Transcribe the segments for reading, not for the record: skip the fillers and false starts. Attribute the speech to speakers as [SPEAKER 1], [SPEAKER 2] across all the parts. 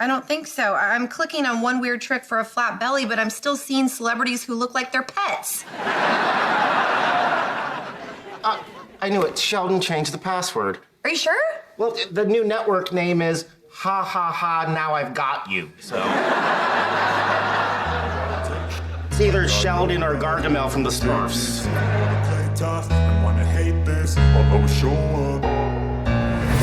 [SPEAKER 1] I don't think so. I'm clicking on one weird trick for a flat belly, but I'm still seeing celebrities who look like their pets.
[SPEAKER 2] I knew it. Sheldon changed the password.
[SPEAKER 1] Are you sure?
[SPEAKER 2] Well, the new network name is Ha Ha Ha Now I've Got You, so... It's either Sheldon or Gargamel from the Smurfs.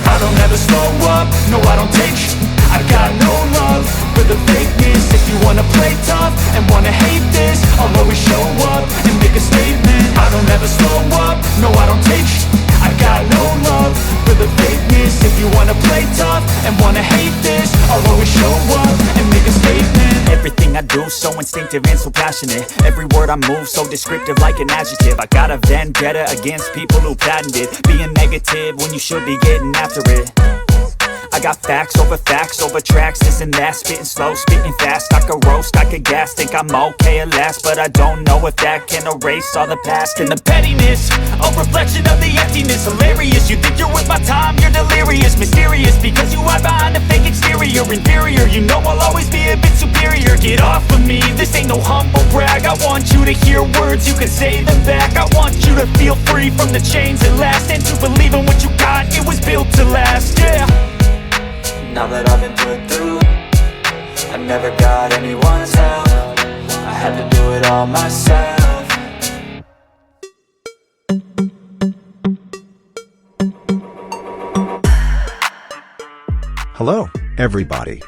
[SPEAKER 3] I don't ever slow up, no I don't take sh**. I got no love for the fakeness. If you wanna play tough and wanna hate this, I'll always show up and make a statement. I don't ever slow up, no I don't take sh**. I got no love for the fakeness. If you wanna play tough and wanna hate this, I'll always show up and make a statement. Everything I do so instinctive and so passionate. Every word I move so descriptive like an adjective. I got a vendetta against people who patented being negative when you should be getting after it. I got facts over tracks, this and that. Spitting slow, spitting fast, I could roast, I could gas. Think I'm okay at last, but I don't know if that can erase all the past. And the pettiness, a reflection of the emptiness. Hilarious, you think you're with my time, you're delirious. Mysterious, because you hide behind a fake exterior. Inferior, you know I'll always be a bit superior. Get off of me, this ain't no humble brag. I want you to hear words, you can say them back. I want you to feel free from the chains at last, and to believe in what you got, it was built to last, yeah. Now that I've been put through, I never got anyone's help. I had to do it all myself.
[SPEAKER 4] Hello, everybody.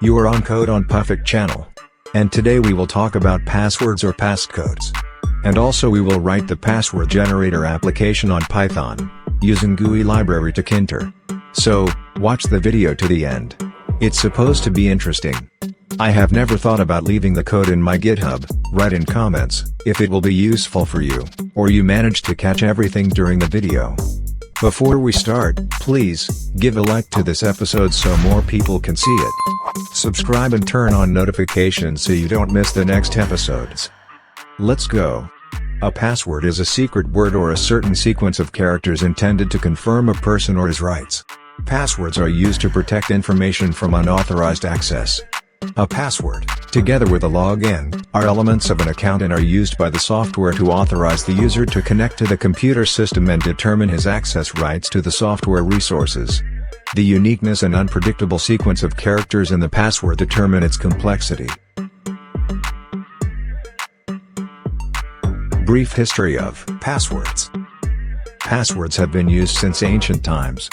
[SPEAKER 4] You are on Code on Puffic channel. And today we will talk about passwords or passcodes. And also we will write the password generator application on Python, using GUI library Tkinter. So, watch the video to the end. It's supposed to be interesting. I have never thought about leaving the code in my GitHub. Write in comments if it will be useful for you, or you managed to catch everything during the video. Before we start, please, give a like to this episode so more people can see it. Subscribe and turn on notifications so you don't miss the next episodes. Let's go. A password is a secret word or a certain sequence of characters intended to confirm a person or his rights. Passwords are used to protect information from unauthorized access. A password, together with a login, are elements of an account and are used by the software to authorize the user to connect to the computer system and determine his access rights to the software resources. The uniqueness and unpredictable sequence of characters in the password determine its complexity. Brief history of passwords. Passwords have been used since ancient times.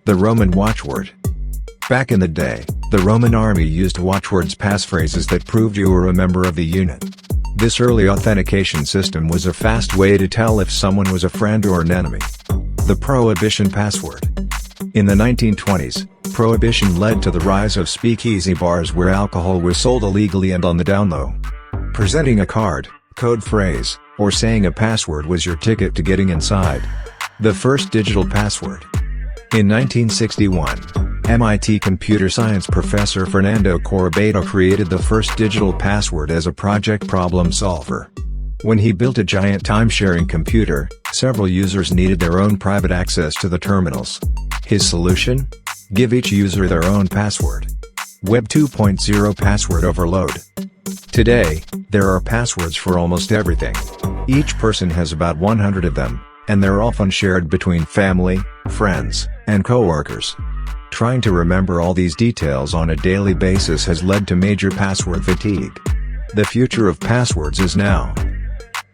[SPEAKER 4] The Roman watchword. Back in the day, the Roman army used watchwords, passphrases that proved you were a member of the unit. This early authentication system was a fast way to tell if someone was a friend or an enemy. The Prohibition password. In the 1920s, Prohibition led to the rise of speakeasy bars where alcohol was sold illegally and on the down low. Presenting a card, code phrase, or saying a password was your ticket to getting inside. The first digital password. In 1961, MIT computer science professor Fernando Corbato created the first digital password as a project problem solver. When he built a giant time-sharing computer, several users needed their own private access to the terminals. His solution? Give each user their own password. Web 2.0 password overload. Today, there are passwords for almost everything. Each person has about 100 of them, and they're often shared between family, friends, and coworkers. Trying to remember all these details on a daily basis has led to major password fatigue. The future of passwords is now.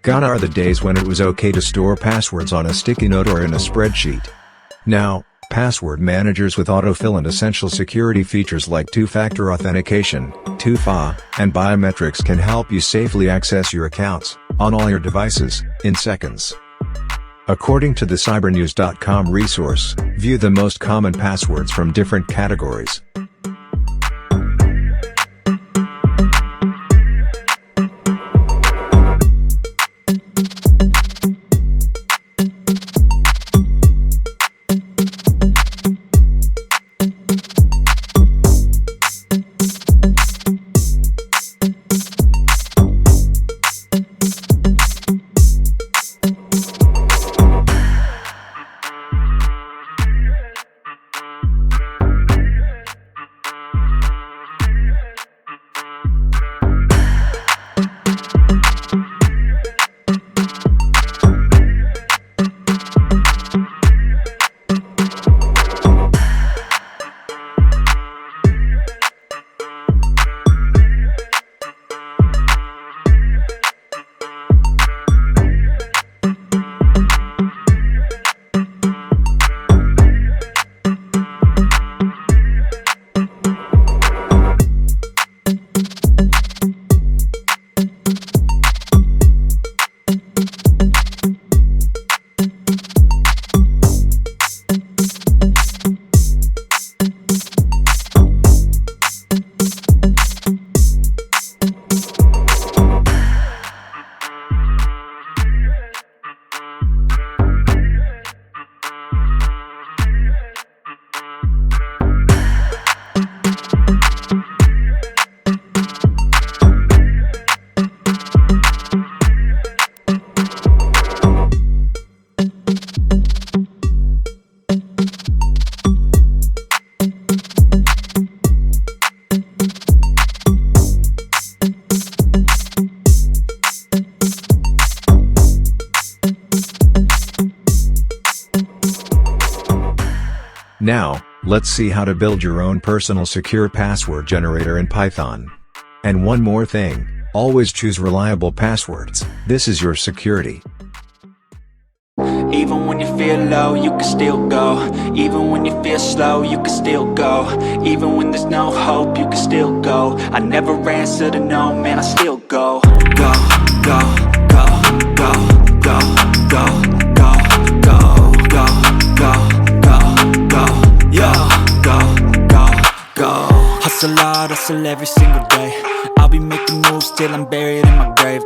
[SPEAKER 4] Gone are the days when it was okay to store passwords on a sticky note or in a spreadsheet. Now, password managers with autofill and essential security features like two-factor authentication, 2FA, and biometrics can help you safely access your accounts, on all your devices, in seconds. According to the cybernews.com resource, view the most common passwords from different categories. Now, let's see how to build your own personal secure password generator in Python. And one more thing, always choose reliable passwords. This is your security.
[SPEAKER 3] Even when you feel low, you can still go. Even when you feel slow, you can still go. Even when there's no hope, you can still go. I never answer to no, man, I still go. Go, go, go, go, go, go, go, go, go, go, go, go, yo, go, go, go. Hustle hard, hustle every single day. I'll be making moves till I'm buried in my grave.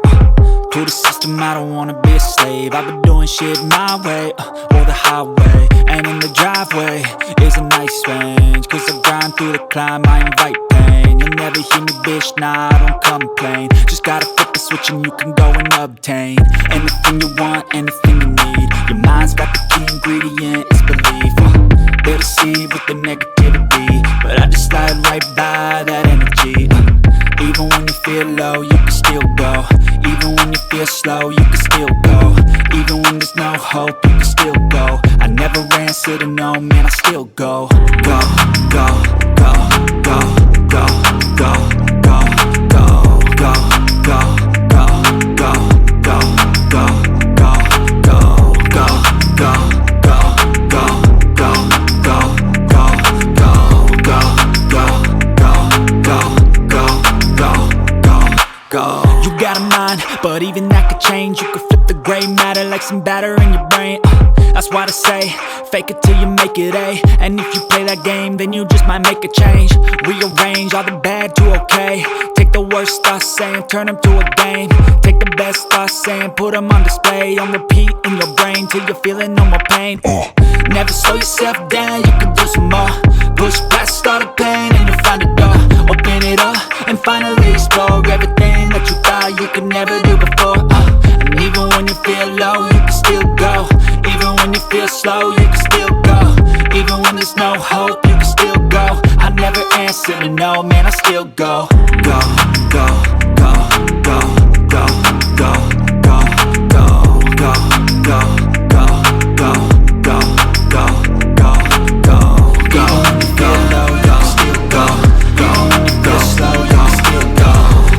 [SPEAKER 3] To the system, I don't wanna be a slave. I've been doing shit my way, or the highway. And in the driveway is a nice range. Cause I grind through the climb, I invite pain. You'll never hear me, bitch, nah, I don't complain. Just gotta flip the switch and you can go and obtain anything you want, anything you need. Your mind's got the key ingredient, it's belief. They deceive with the negativity, but I just slide right by that energy. Even when you feel low, you can still go. Even when you feel slow, you can still go. Even when there's no hope, you can still go. I never answer to no, man, I still go. Go, go, go, go, go, go, go, go, go, go, go, go, go, go, go, go, go, go, go, go. You got a mind, but even that could change. You could flip the gray matter like some batter in your brain. That's why they say, fake it till you make it A. And if you play that game, then you just might make a change. Rearrange all the bad to okay. Take the worst thoughts saying, turn them to a game. Take the best thoughts saying, put them on display. On repeat in your brain till you're feeling no more pain. Never slow yourself down, you can do some more. Push past all the pain and you'll find a door. Open it up and finally explore everything that you thought you could never do before. And even when you feel low, you can still go. Even when you feel slow, you can still go. Even when there's no hope, you can still go. I never answer to no, man, I still go. Go, go, go, go, go, go, go, go, go, go, go, go, go, go, go, go, go. Even when you feel low, you can still go. Even when you feel slow, you can still go.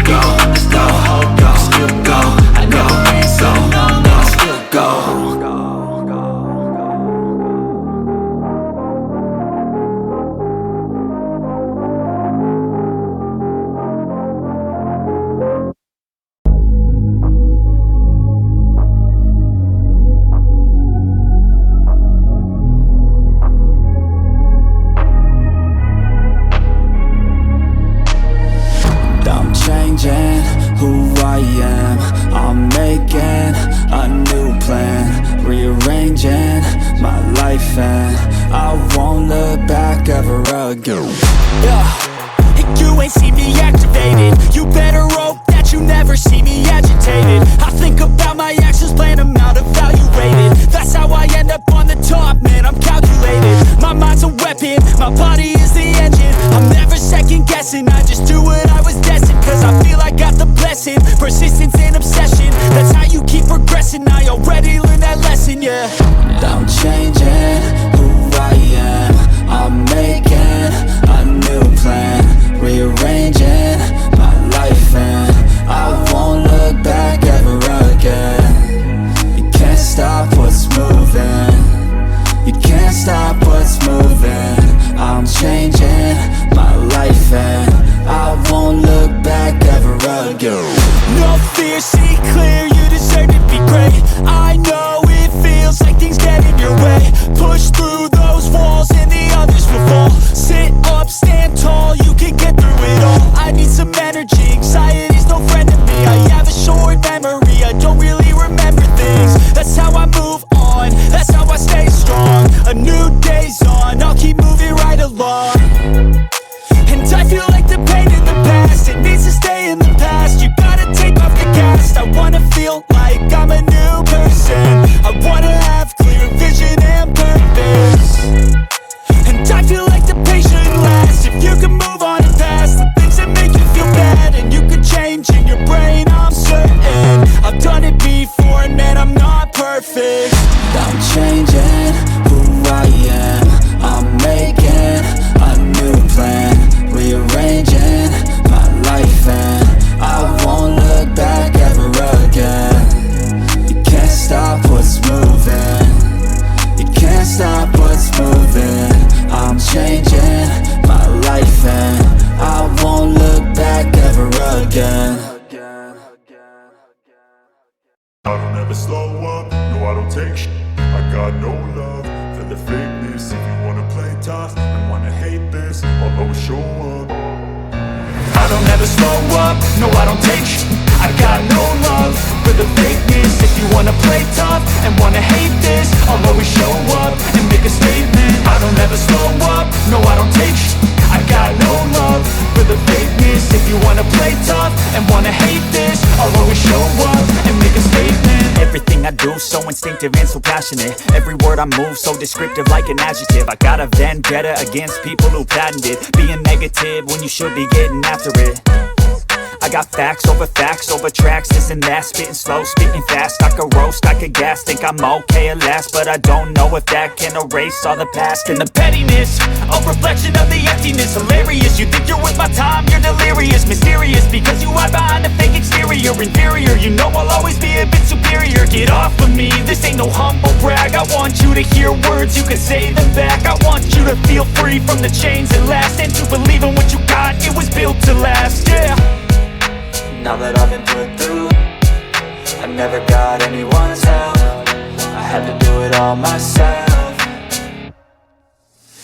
[SPEAKER 3] Even when there's no hope, you can still go. I never answer to no, man, I still go. Who I am, I'm making a new plan, rearranging my life, and I won't look back ever again. Yeah, and you ain't see me activated. You better hope that you never see me agitated. I think about my actions, plan them out, evaluated. That's how I end up on the top, man, I'm calculated. My mind's a weapon, my body is the engine. I'm never second guessing, I just do what I was destined. Cause I feel I got the blessing, persistence and obsession. That's how you keep progressing, I already learned that lesson, yeah. I'm changing who I am, I'm making a new plan, rearranging my life, and I won't look back ever again. You can't stop what's moving, you can't stop what's moving. I'm changing my life and I won't look back ever again. No fear, see clear, you deserve to be great. I know it feels like things get in your way. Push through those walls and the others will fall. Sit up, stand tall, you can get through it all. I need some energy, anxiety's no friend to me. I have a short memory, I don't really remember things. That's how I move on, that's how I stay strong. A new day's on, I'll keep moving right along. And I feel like the pain in the past, it needs to stay in the past. You gotta take off the cast, I
[SPEAKER 5] never slow up, no I don't take shit. I got no love for the fakeness. If you wanna play tough and wanna hate this, I'll always show up.
[SPEAKER 3] I don't ever slow up, no I don't take shit. I got no love for the fakeness. If you wanna play tough and wanna hate this, I'll always show up and make a statement. I don't ever slow up, no I don't take shit. I got no love for the fakeness. If you wanna play tough and wanna hate this, I'll always show up and make a statement. Everything I do so instinctive and so passionate. Every word I move so descriptive like an adjective. I got a vendetta against people who patented being negative when you should be getting after it. I got facts over tracks, this and that. Spitting slow, spitting fast. I could roast, I could gas. Think I'm okay at last, but I don't know if that can erase all the past. And the pettiness, a reflection of the emptiness. Hilarious, you think you're worth my time, you're delirious. Mysterious, because you hide behind a fake exterior. Inferior, you know I'll always be a bit superior. Get off of me, this ain't no humble brag. I want you to hear words, you can say them back. I want you to feel free from the chains that last, and to believe in what you got, it was built to last, yeah.
[SPEAKER 6] Now that I've been put through, I never got anyone's help. I had to do it all myself.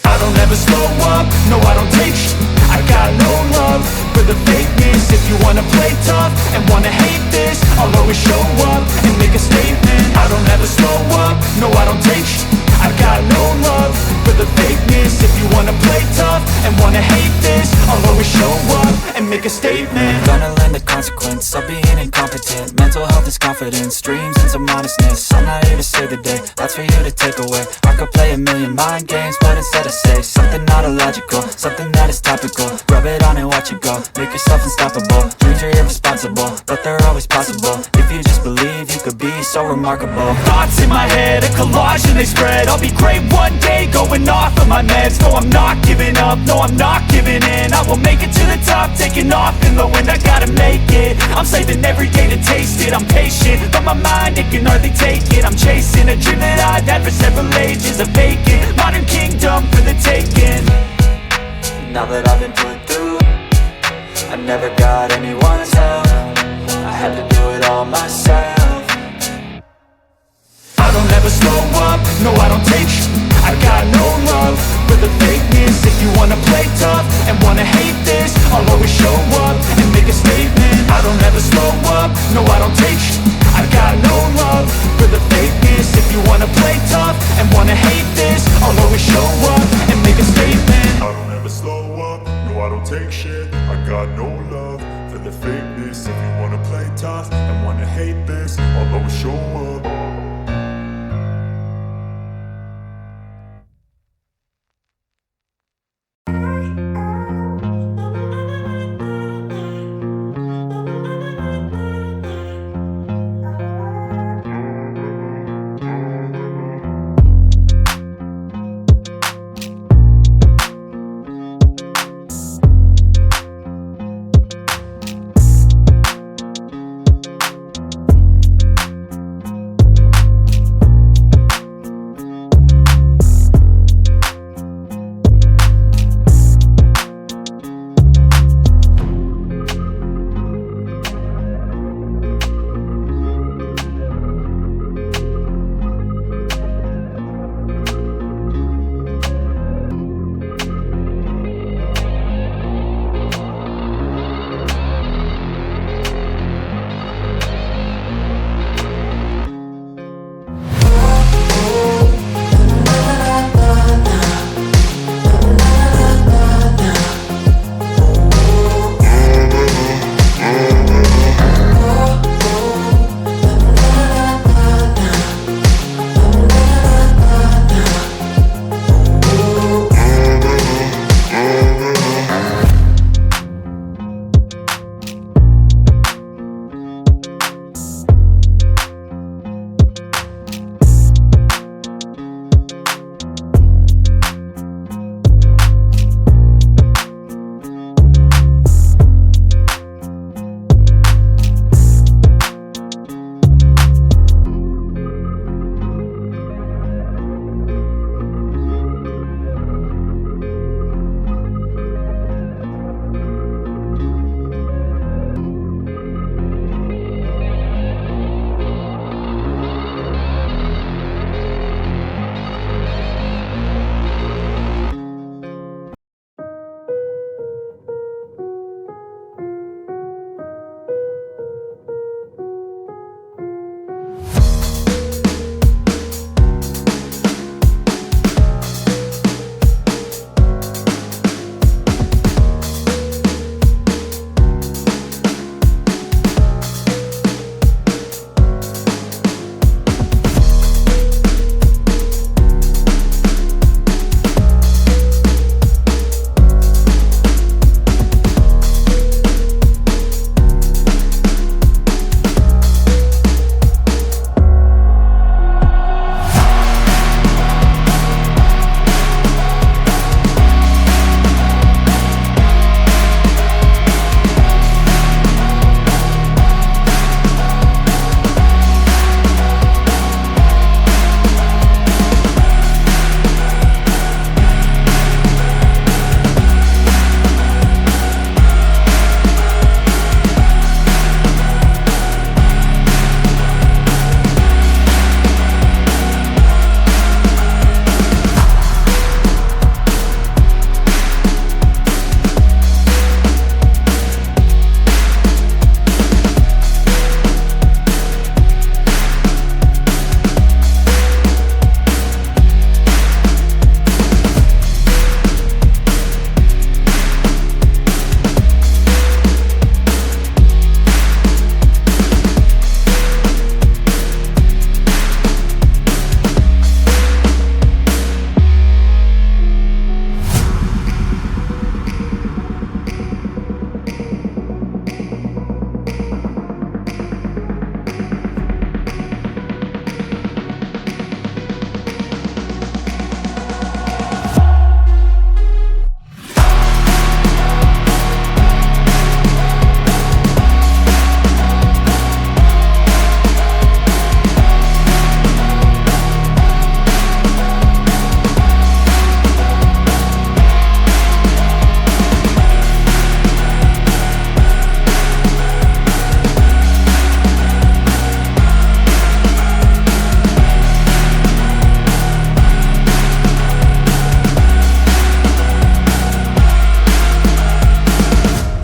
[SPEAKER 3] I don't ever slow up, no I don't take shit. I got no love for the fakeness. If you wanna play tough and wanna hate this, I'll always show up and make a statement. I don't ever slow up, no I don't take shit. I got no love for the fakeness. If you wanna play tough and wanna hate this, I'll always show up and make a statement.
[SPEAKER 6] Gonna learn the consequence of being incompetent. Mental health is confidence, dreams and some honestness. I'm not here to save the day, that's for you to take away. I could play a million mind games, but instead I say something not illogical, something that is topical. Rub it on and watch it go, make yourself unstoppable. Dreams are irresponsible, but they're always possible. If you just believe, you could be so remarkable.
[SPEAKER 3] Thoughts in my head, a collage and they spread. I'll be great one day, going off of my meds. No, I'm not giving up, no, I'm not giving in. I will make it to the top, taking off in the wind. I gotta make it, I'm saving every day to taste it. I'm patient, but my mind, it can hardly take it. I'm chasing a dream that I've had for several ages. A vacant, modern kingdom for the taking.
[SPEAKER 6] Now that I've been put through, I never got anyone's help. I had to do it all myself.
[SPEAKER 3] I don't ever slow up, no I don't take shit. I got no love for the fakeness. If you wanna play tough and wanna hate this, I'll always show up and make a statement. I don't ever slow up, no I don't take shit. I got no love for the fakeness. If you wanna play tough and wanna hate this, I'll always show up and make a statement.
[SPEAKER 5] I don't ever slow up, no I don't take shit. I got no love for the fakeness. If you wanna play tough and wanna hate this, I'll always show up.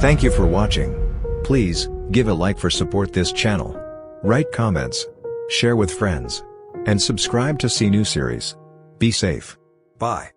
[SPEAKER 4] Thank you for watching. Please, give a like for support this channel. Write comments. Share with friends. And subscribe to see new series. Be safe. Bye.